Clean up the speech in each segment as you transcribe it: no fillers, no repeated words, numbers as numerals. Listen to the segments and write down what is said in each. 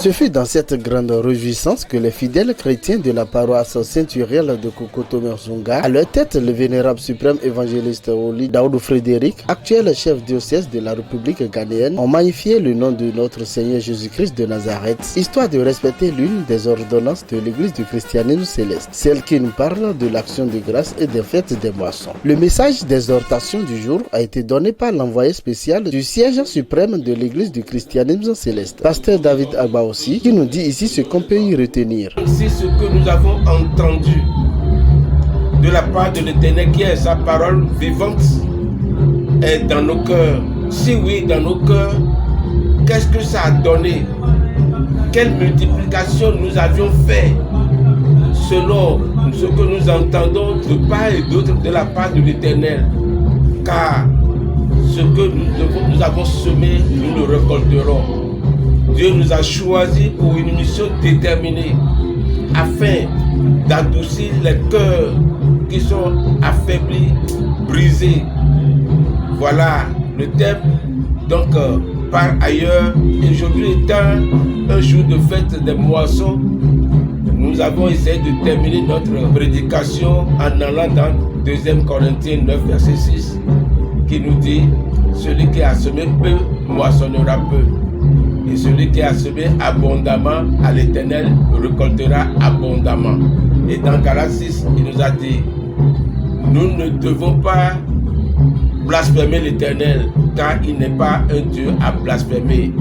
Ce fut dans cette grande réjouissance que les fidèles chrétiens de la paroisse Saint-Uriel de Kokoto-Merzonga, à leur tête le vénérable suprême évangéliste Oli Daoudou Frédéric, actuel chef diocèse de la République ghanéenne, ont magnifié le nom de notre Seigneur Jésus-Christ de Nazareth, histoire de respecter l'une des ordonnances de l'Église du christianisme céleste, celle qui nous parle de l'action de grâce et des fêtes des moissons. Le message d'exhortation du jour a été donné par l'envoyé spécial du siège suprême de l'Église du christianisme céleste, Pasteur David Agba aussi, qui nous dit ici ce qu'on peut y retenir. C'est ce que nous avons entendu de la part de l'Éternel, qui est sa parole vivante, est dans nos cœurs. Si oui, dans nos cœurs, qu'est-ce que ça a donné? Quelle multiplication nous avions fait selon ce que nous entendons de part et d'autre de la part de l'Éternel? Car ce que nous avons semé, nous le récolterons. Dieu nous a choisis pour une mission déterminée, afin d'adoucir les cœurs qui sont affaiblis, brisés. Voilà le thème. Donc, par ailleurs, aujourd'hui étant un jour de fête des moissons, nous avons essayé de terminer notre prédication en allant dans 2 Corinthiens 9, verset 6, qui nous dit: celui qui a semé peu moissonnera peu, et celui qui a semé abondamment à l'Éternel récoltera abondamment. Et dans Galates 6, il nous a dit: nous ne devons pas blasphémer l'Éternel, car il n'est pas un Dieu à blasphémer.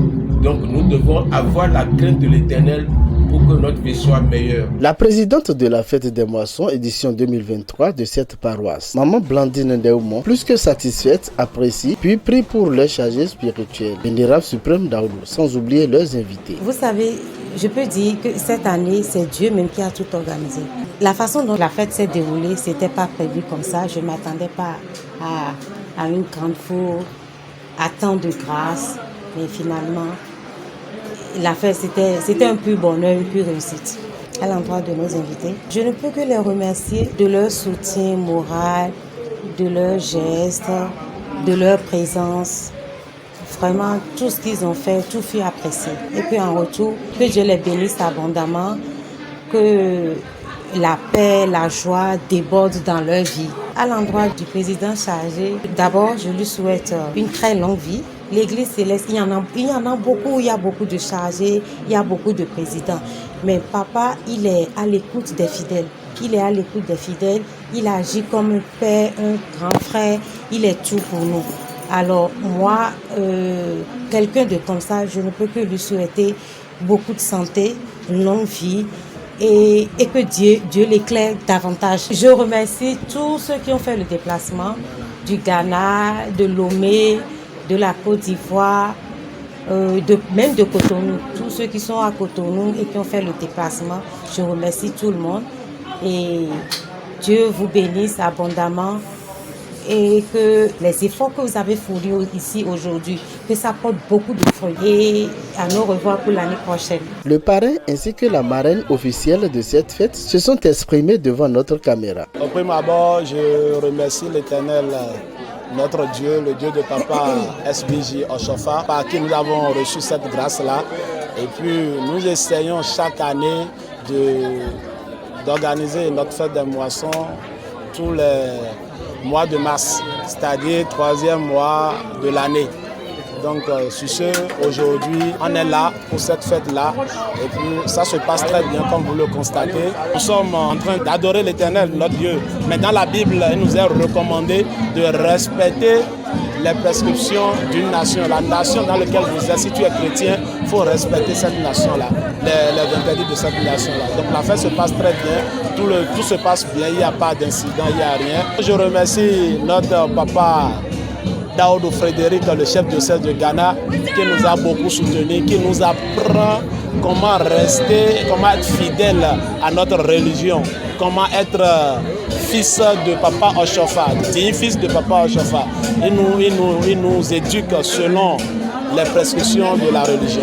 Donc nous devons avoir la crainte de l'Éternel pour que notre vie soit meilleure. La présidente de la fête des moissons, édition 2023 de cette paroisse, Maman Blandine Ndeoumon, plus que satisfaite, apprécie, puis prie pour leur chargé spirituel, vénérable suprême Daoudou, sans oublier leurs invités. Vous savez, je peux dire que cette année, c'est Dieu même qui a tout organisé. La façon dont la fête s'est déroulée, c'était pas prévu comme ça. Je ne m'attendais pas à une grande foule, à tant de grâce, mais finalement, la fête, c'était un pur bonheur, une pure réussite. À l'endroit de nos invités, je ne peux que les remercier de leur soutien moral, de leurs gestes, de leur présence. Vraiment, tout ce qu'ils ont fait, tout fut apprécié. Et puis en retour, que Dieu les bénisse abondamment, que la paix, la joie débordent dans leur vie. À l'endroit du président chargé, d'abord, je lui souhaite une très longue vie. L'Église céleste, il y en a beaucoup, il y a beaucoup de chargés, il y a beaucoup de présidents. Mais papa, il est à l'écoute des fidèles. Il est à l'écoute des fidèles, il agit comme un père, un grand frère, il est tout pour nous. Alors moi, quelqu'un de comme ça, je ne peux que lui souhaiter beaucoup de santé, longue vie et que Dieu l'éclaire davantage. Je remercie tous ceux qui ont fait le déplacement du Ghana, de Lomé, de la Côte d'Ivoire, même de Cotonou. Tous ceux qui sont à Cotonou et qui ont fait le déplacement, je remercie tout le monde. Et Dieu vous bénisse abondamment et que les efforts que vous avez fournis ici aujourd'hui, que ça porte beaucoup de fruits. Et à nous revoir pour l'année prochaine. Le parrain ainsi que la marraine officielle de cette fête se sont exprimés devant notre caméra. Au premier abord, je remercie l'Éternel, notre Dieu, le Dieu de Papa SBJ Oshofa, par qui nous avons reçu cette grâce-là. Et puis nous essayons chaque année d'organiser notre fête des moissons tous les mois de mars, c'est-à-dire 3e mois de l'année. Donc sur ce, aujourd'hui, on est là pour cette fête-là et puis ça se passe très bien comme vous le constatez. Nous sommes en train d'adorer l'Éternel, notre Dieu. Mais dans la Bible, il nous est recommandé de respecter les prescriptions d'une nation. La nation dans laquelle vous êtes, si tu es chrétien, il faut respecter cette nation-là, les interdits de cette nation-là. Donc la fête se passe très bien, tout se passe bien, il n'y a pas d'incident, il n'y a rien. Je remercie notre papa Daoudou Frédéric, le chef diocèse de Ghana, qui nous a beaucoup soutenus, qui nous apprend comment rester, comment être fidèle à notre religion, comment être fils de Papa Oshofa, digne fils de Papa Oshofa. Il nous éduque selon les prescriptions de la religion.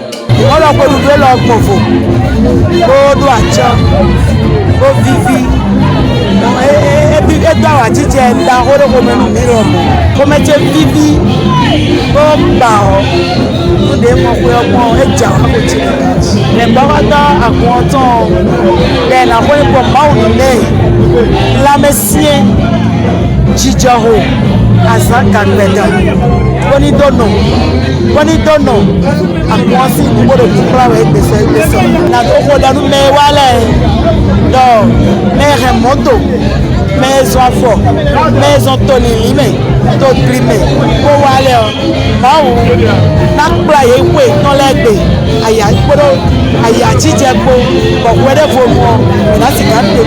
Barada Aguanton, Ben Aroy pour Maouné, la Messie, Chicharo, Azaka Beda, Boni Dono, Aguansi, pour le Kupra et de cette personne. La Tokodanou Mewale, non, Mère Moto. Maison fort, maison tolimé, totrimé, pour aller, n'a pas écoué dans l'aide, aïe, aïe, titiapo, pour quoi de vos mots, là c'est quand même tout.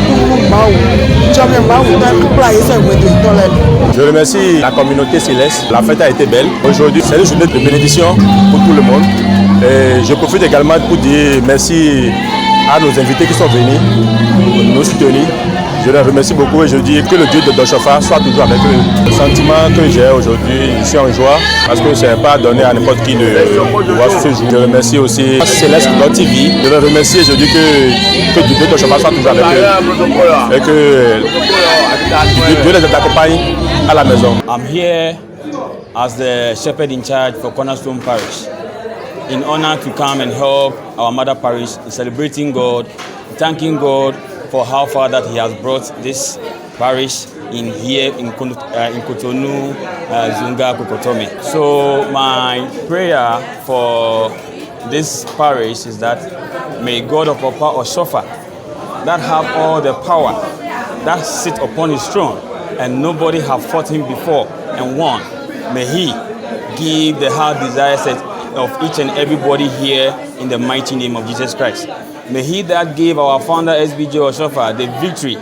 Je remercie la communauté céleste, la fête a été belle. Aujourd'hui, c'est une journée de bénédiction pour tout le monde. Et je profite également pour dire merci à nos invités qui sont venus nous soutenir. Je les remercie beaucoup et je dis que le Dieu de Dochofa soit toujours avec eux. Le sentiment que j'ai aujourd'hui, je suis en joie parce que ce n'est pas donné à n'importe qui de voir ce jour. Je remercie aussi Céleste TV. Je les remercie et je dis que Dieu de Dochofa soit toujours avec eux et que Dieu les accompagne à la maison. I'm here as the shepherd in charge for Cornerstone Parish in honor to come and help our mother parish in celebrating God, thanking God for how far that He has brought this parish in here in Cotonou, Zunga, Kokotome. So my prayer for this parish is that may God of Papa Oshofa, that have all the power, that sit upon His throne, and nobody have fought Him before and won, may He give the heart desires of each and everybody here in the mighty name of Jesus Christ. May He that gave our founder SBJ Oshofa the victory,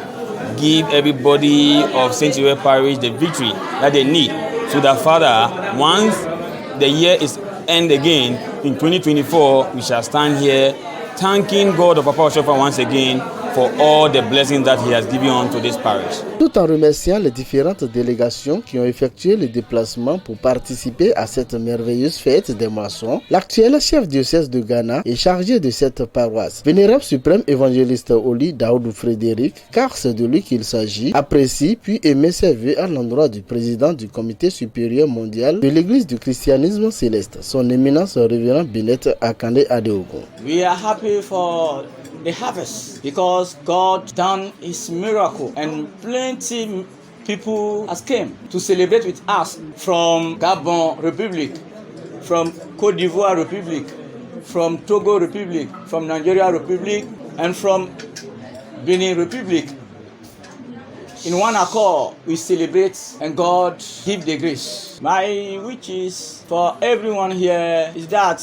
give everybody of St. Louis Parish the victory that they need. So that Father, once the year is end again, in 2024, we shall stand here thanking God of Papa Oshofa once again for all the blessings that He has given unto this parish. Tout en remerciant les différentes délégations qui ont effectué le déplacement pour participer à cette merveilleuse fête des moissons, l'actuel chef diocèse de Ghana est chargé de cette paroisse. Vénérable suprême évangéliste Oli Daoudou Frédéric, car c'est de lui qu'il s'agit, apprécie puis émet ses vœux à l'endroit du président du comité supérieur mondial de l'église du christianisme céleste, son éminence révérend Binette Akande Adeogun. We are happy for the harvest because God done His miracle and plenty people has came to celebrate with us from Gabon Republic, from Côte d'Ivoire Republic, from Togo Republic, from Nigeria Republic, and from Benin Republic. In one accord, we celebrate and God give the grace. My wishes for everyone here is that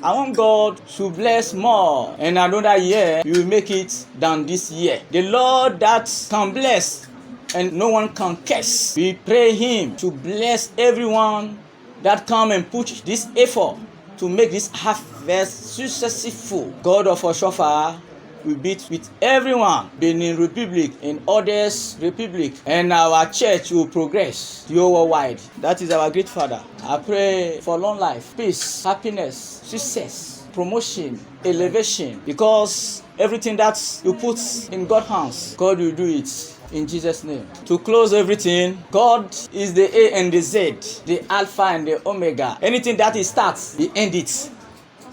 I want God to bless more, and another year you will make it than this year. The Lord that can bless and no one can curse. We pray Him to bless everyone that come and put this effort to make this harvest successful. God of Oshofa will be with everyone, Benin Republic and others Republic, and our church will progress worldwide. That is our great Father. I pray for long life, peace, happiness, success, promotion, elevation, because everything that you put in God's hands, God will do it in Jesus' name. To close everything, God is the A and the Z, the Alpha and the Omega. Anything that He starts, He ends it.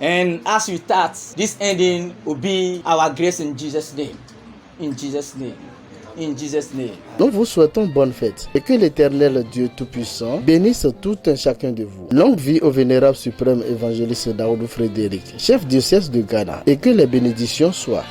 And as we start, this ending will be our grace in Jesus' name. In Jesus' name. In Jesus' name. Nous vous souhaitons bonne fête et que l'Éternel Dieu Tout-Puissant bénisse tout un chacun de vous. Longue vie au vénérable suprême évangéliste Daoudou Frédéric, chef diocèse de Ghana, et que les bénédictions soient